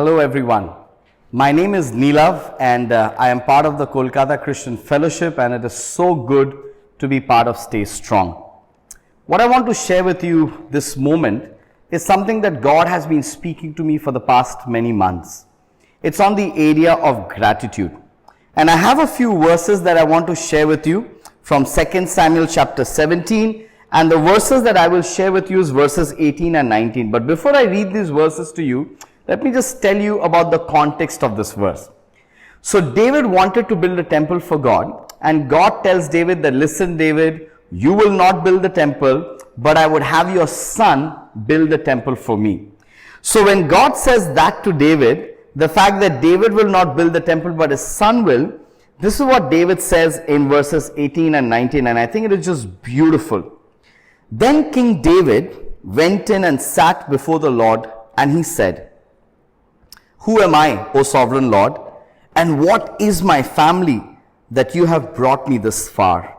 Hello everyone. My name is Nilav and I am part of the Kolkata Christian Fellowship, and it is so good to be part of Stay Strong. What I want to share with you this moment is something that God has been speaking to me for the past many months. It's on the area of gratitude. And I have a few verses that I want to share with you from 2 Samuel chapter 17, and the verses that I will share with you is verses 18 and 19. But before I read these verses to you, let me just tell you about the context of this verse. So David wanted to build a temple for God, and God tells David that, listen David, you will not build the temple, but I would have your son build the temple for me. So when God says that to David, the fact that David will not build the temple but his son will, this is what David says in verses 18 and 19, and I think it is just beautiful. Then King David went in and sat before the Lord, and he said, Who am I, O sovereign Lord, and what is my family that you have brought me this far?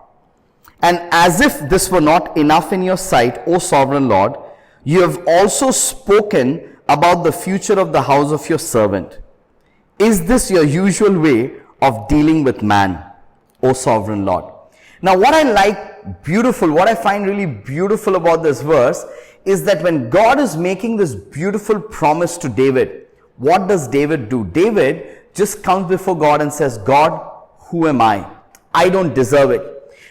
And as if this were not enough in your sight, O sovereign Lord, you have also spoken about the future of the house of your servant. Is this your usual way of dealing with man, O sovereign Lord? Now what I find really beautiful about this verse is that when God is making this beautiful promise to David, what does David do? David just comes before God and says, God, who am I? I don't deserve it.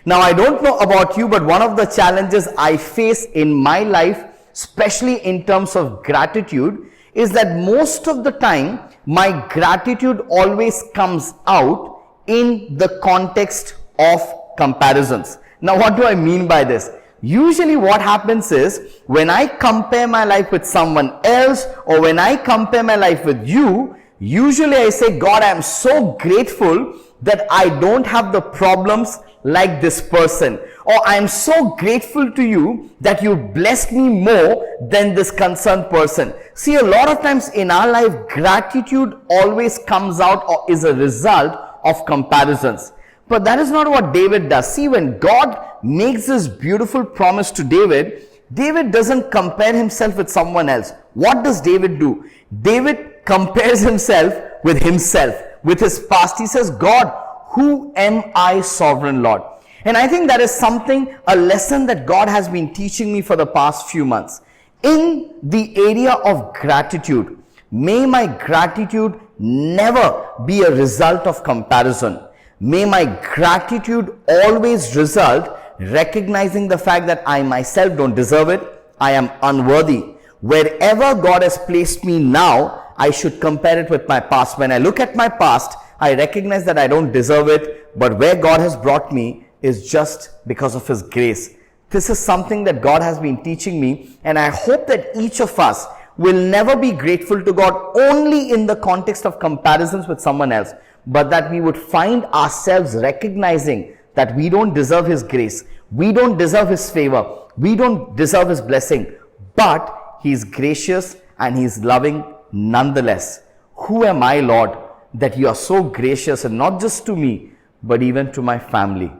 Now I don't know about you, but one of the challenges I face in my life, especially in terms of gratitude, is that most of the time my gratitude always comes out in the context of comparisons. Now what do I mean by this? Usually what happens is, when I compare my life with someone else, or when I compare my life with you, usually I say, God, I am so grateful that I don't have the problems like this person, or I am so grateful to you that you blessed me more than this concerned person. See, a lot of times in our life, gratitude always comes out or is a result of comparisons. But that is not what David does. See, when God makes this beautiful promise to David, David doesn't compare himself with someone else. What does David do? David compares himself, with his past. He says, God, who am I, sovereign Lord? And I think that is a lesson that God has been teaching me for the past few months. In the area of gratitude, may my gratitude never be a result of comparison. May my gratitude always result recognizing the fact that I myself don't deserve it. I am unworthy. Wherever God has placed me now, I should compare it with my past. When I look at my past, I recognize that I don't deserve it, but where God has brought me is just because of His grace. This is something that God has been teaching me, and I hope that each of us will never be grateful to God only in the context of comparisons with someone else, but that we would find ourselves recognizing that we don't deserve His grace, we don't deserve His favor, we don't deserve His blessing, but He is gracious and He is loving nonetheless. Who am I, Lord, that you are so gracious, and not just to me, but even to my family?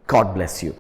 God bless you.